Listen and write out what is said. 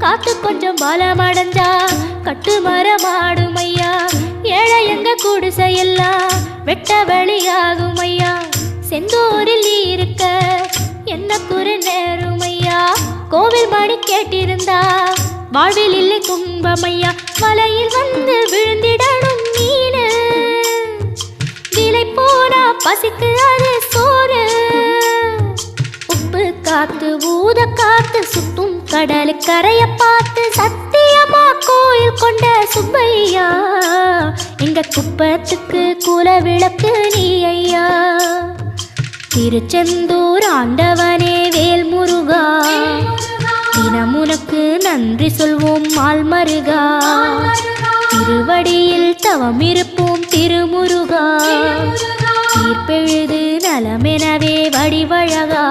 காத்து கொஞ்சம் பலமடைஞ்சா கட்டு மரமாடும் ஐயா. ஏழை எங்க குடிசையெல்லாம் வெட்ட வெளியாகும் ஐயா. செந்தூரில் நீ இருக்க என்ன குறை நேரும் ஐயா. கோவில் மணி கேட்டிருந்தா வாழ்வில் இல்லை கும்பமையா. வலையில் வந்து விழுந்திடணும் மீனு, விலை போனா பசிக்கு அது சோறு. உப்பு காத்து ஊத காத்து சுத்தும் கடலு கரைய பார்த்து சத்தியமா கோயில் கொண்ட சுப்பையா. எங்க குப்பத்துக்கு குல விளக்கு நீ ஐயா. திருச்செந்தூர் ஆண்டவனே வேல் முருகா, தினம் உனக்கு நன்றி சொல்வோம் மால்மருகா. திருவடியில் தவம் இருப்போம் திருமுருகா. தீர்ப்பெழுது நலமெனவே வடிவழகா.